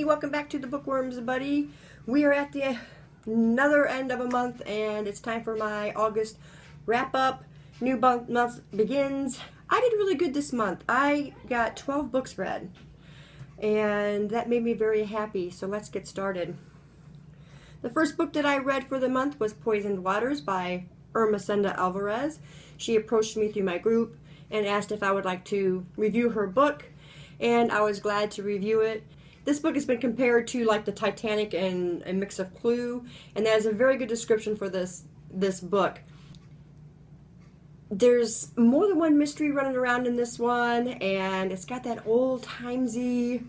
welcome back to the Bookworms, buddy. We are at the another end of a month, and it's time for my August wrap-up. New month begins. I did really good this month. I got 12 books read, and that made me very happy, so let's get started. The first book that I read for the month was Poisoned Waters by Ermesenda Alvarez. She approached me through my group and asked if I would like to review her book, and I was glad to review it. This book has been compared to like the Titanic and A Mix of Clue, and that is a very good description for this book. There's more than one mystery running around in this one, and it's got that old-timesy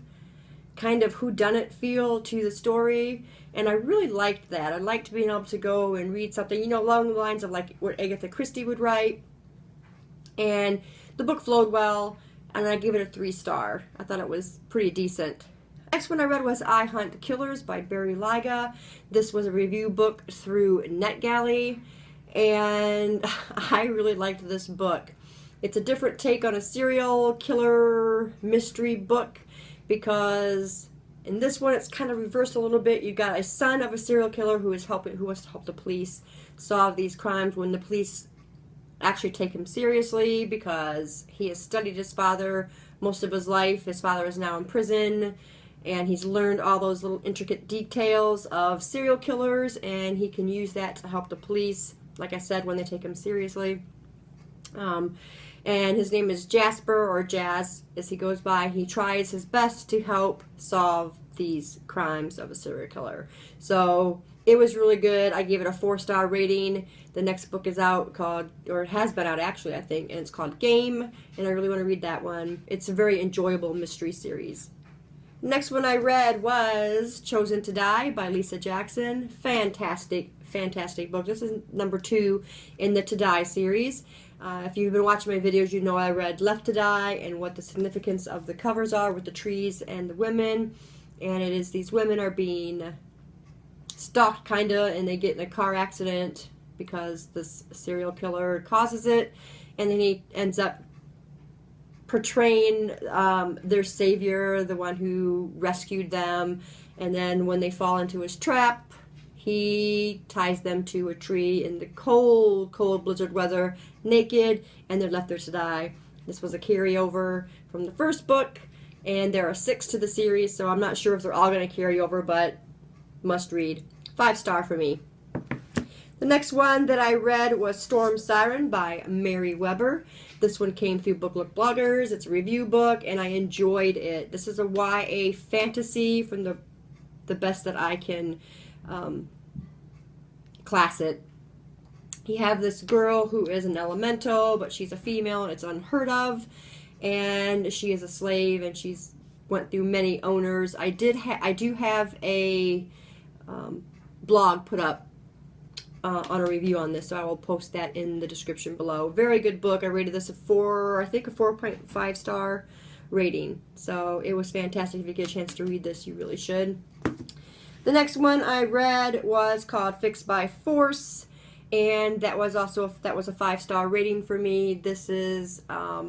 kind of whodunit feel to the story, and I really liked that. I liked being able to go and read something, you know, along the lines of like what Agatha Christie would write, and the book flowed well, and I give it a 3-star. I thought it was pretty decent. Next one I read was I Hunt Killers by Barry Lyga. This was a review book through NetGalley, and I really liked this book. It's a different take on a serial killer mystery book, because in this one it's kind of reversed a little bit. You got a son of a serial killer who wants to help the police solve these crimes when the police actually take him seriously, because he has studied his father most of his life. His father is now in prison, and he's learned all those little intricate details of serial killers, and he can use that to help the police, like I said, when they take him seriously. And his name is Jasper, or Jazz as he goes by. He tries his best to help solve these crimes of a serial killer. So it was really good. I gave it a 4-star rating. The next book is out called, or it has been out actually, I think, and it's called Game, and I really want to read that one. It's a very enjoyable mystery series. Next one I read was Chosen to Die by Lisa Jackson. Fantastic, fantastic book. This is number 2 in the To Die series. If you've been watching my videos, you know I read Left to Die and what the significance of the covers are with the trees and the women. And it is these women are being stalked, kind of, and they get in a car accident because this serial killer causes it. And then he ends up portraying their savior, the one who rescued them, and then when they fall into his trap, he ties them to a tree in the cold, cold blizzard weather, naked, and they're left there to die. This was a carryover from the first book, and there are 6 to the series, so I'm not sure if they're all going to carry over, but must read. 5-star for me. The next one that I read was Storm Siren by Mary Weber. This one came through Book Look Bloggers. It's a review book, and I enjoyed it. This is a YA fantasy from the best that I can class it. You have this girl who is an elemental, but she's a female, and it's unheard of. And she is a slave, and she's went through many owners. I do have a blog put up on a review on this, so I will post that in the description below. Very good book. I rated this a 4.5-star rating. So it was fantastic. If you get a chance to read this, you really should. The next one I read was called Fixed by Force, and that was a 5-star rating for me. This is a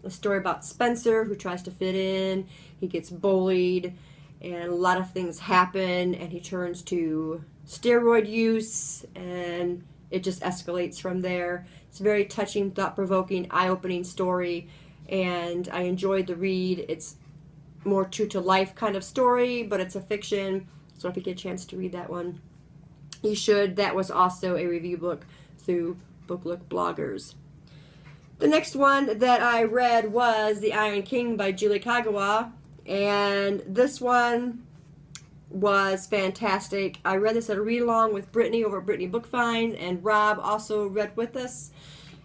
story about Spencer, who tries to fit in. He gets bullied, and a lot of things happen, and he turns to steroid use, and it just escalates from there. It's a very touching, thought-provoking, eye-opening story, and I enjoyed the read. It's more true-to-life kind of story, but it's a fiction, so if you get a chance to read that one, you should. That was also a review book through Book Look Bloggers. The next one that I read was The Iron King by Julie Kagawa, and this one was fantastic. I read this at a read-along with Brittany over at Brittany Book Find, and Rob also read with us.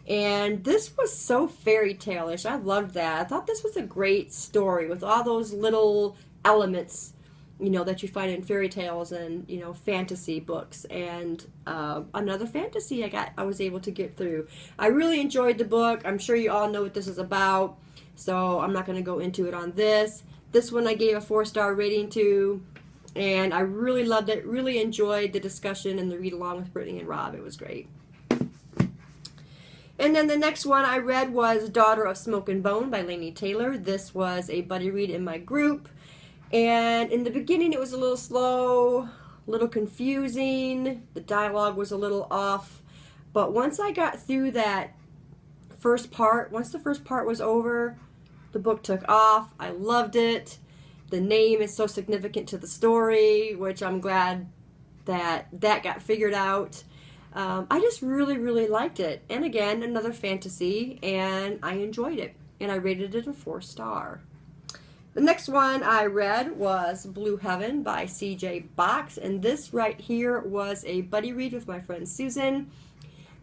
And this was so fairy tale-ish. I loved that. I thought this was a great story with all those little elements, you know, that you find in fairy tales and, you know, fantasy books. And another fantasy I was able to get through. I really enjoyed the book. I'm sure you all know what this is about, so I'm not going to go into it on this. This one I gave a 4-star rating to, and I really loved it. Really enjoyed the discussion and the read along with Brittany and Rob. It was great. And then the next one I read was Daughter of Smoke and Bone by Laini Taylor. This was a buddy read in my group. And in the beginning it was a little slow, a little confusing, the dialogue was a little off, but once I got through that first part, once the first part was over, the book took off. I loved it. The name is so significant to the story, which I'm glad that got figured out. I just really, really liked it. And again, another fantasy, and I enjoyed it. And I rated it a 4-star. The next one I read was Blue Heaven by C.J. Box, and this right here was a buddy read with my friend Susan.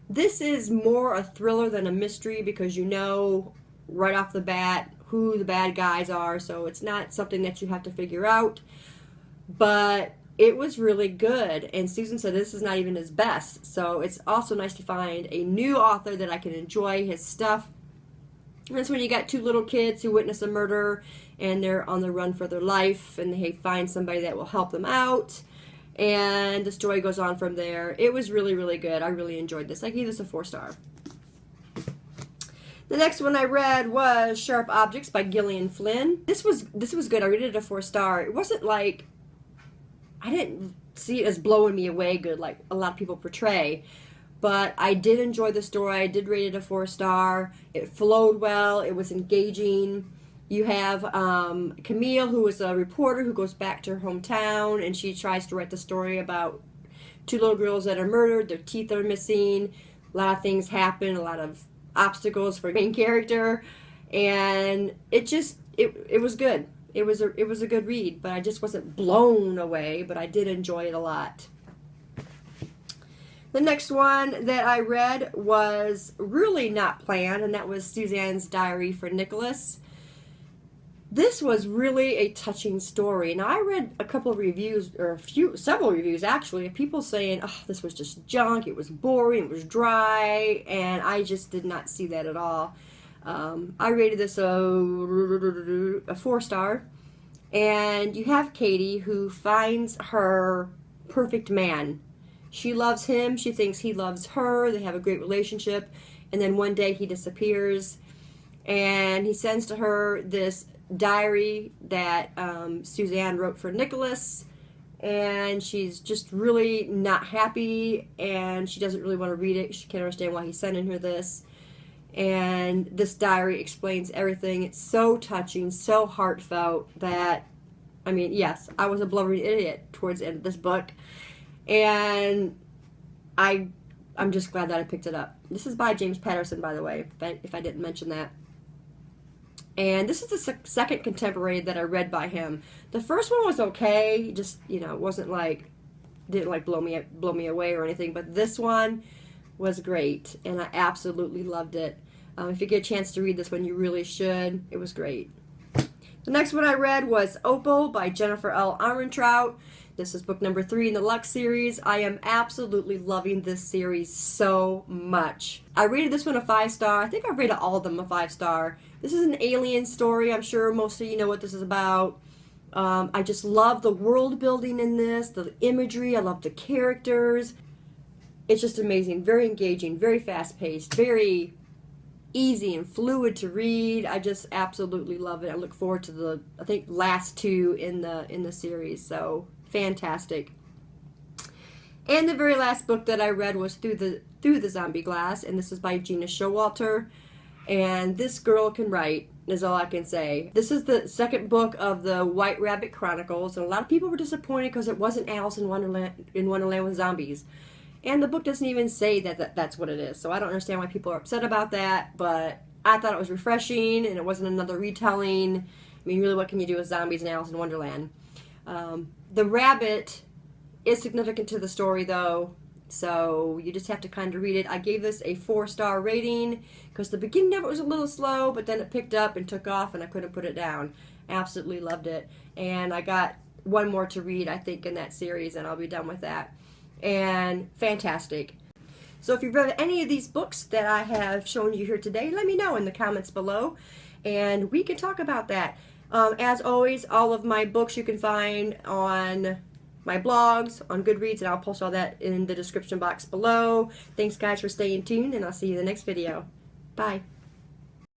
This is more a thriller than a mystery because you know right off the bat who the bad guys are, so it's not something that you have to figure out. But it was really good, and Susan said this is not even his best, so it's also nice to find a new author that I can enjoy his stuff. And that's when you got two little kids who witness a murder and they're on the run for their life and they find somebody that will help them out, and the story goes on from there. It was really, really good. I really enjoyed this. I gave this a 4-star. The next one I read was Sharp Objects by Gillian Flynn. This was good. I rated it a 4-star. It wasn't like, I didn't see it as blowing me away good like a lot of people portray. But I did enjoy the story. I did rate it a 4-star. It flowed well. It was engaging. You have Camille, who is a reporter who goes back to her hometown, and she tries to write the story about two little girls that are murdered. Their teeth are missing. A lot of things happen. A lot of obstacles for the main character, and it was good. It was a good read, but I just wasn't blown away. But I did enjoy it a lot. The next one that I read was really not planned, and that was Suzanne's Diary for Nicholas. This was really a touching story. Now, I read a couple of reviews, or several reviews actually, of people saying, oh, this was just junk, it was boring, it was dry, and I just did not see that at all. I rated this a 4-star, and you have Katie, who finds her perfect man. She loves him, she thinks he loves her, they have a great relationship, and then one day he disappears, and he sends to her this diary that Suzanne wrote for Nicholas, and she's just really not happy, and she doesn't really want to read it. She can't understand why he's sending her this, and this diary explains everything. It's so touching, so heartfelt that, I mean, yes, I was a blubbering idiot towards the end of this book, and I'm just glad that I picked it up. This is by James Patterson, by the way, if I didn't mention that. And this is the second contemporary that I read by him. The first one was okay, just, you know, it wasn't like, didn't like blow me away or anything, but this one was great, and I absolutely loved it. If you get a chance to read this one, you really should. It was great. The next one I read was Opal by Jennifer L. Armentrout. This is book number 3 in the Lux series. I am absolutely loving this series so much. I rated this one a 5-star. I think I rated all of them a 5-star. This is an alien story. I'm sure most of you know what this is about. I just love the world building in this, the imagery. I love the characters. It's just amazing. Very engaging, very fast-paced, very easy and fluid to read. I just absolutely love it. I look forward to the, I think, last 2 in the series. So fantastic. And the very last book that I read was Through the Zombie Glass, and this is by Gina Showalter. And this girl can write, is all I can say. This is the second book of the White Rabbit Chronicles, and a lot of people were disappointed because it wasn't Alice in Wonderland with zombies. And the book doesn't even say that that's what it is, so I don't understand why people are upset about that, but I thought it was refreshing, and it wasn't another retelling. I mean, really, what can you do with zombies and Alice in Wonderland? The rabbit is significant to the story, though, so you just have to kind of read it. I gave this a 4-star rating because the beginning of it was a little slow, but then it picked up and took off, and I couldn't put it down. Absolutely loved it. And I got one more to read, I think, in that series, and I'll be done with that. And fantastic. So if you've read any of these books that I have shown you here today, let me know in the comments below, and we can talk about that. As always, all of my books you can find on my blogs, on Goodreads, and I'll post all that in the description box below. Thanks guys for staying tuned, and I'll see you in the next video. Bye.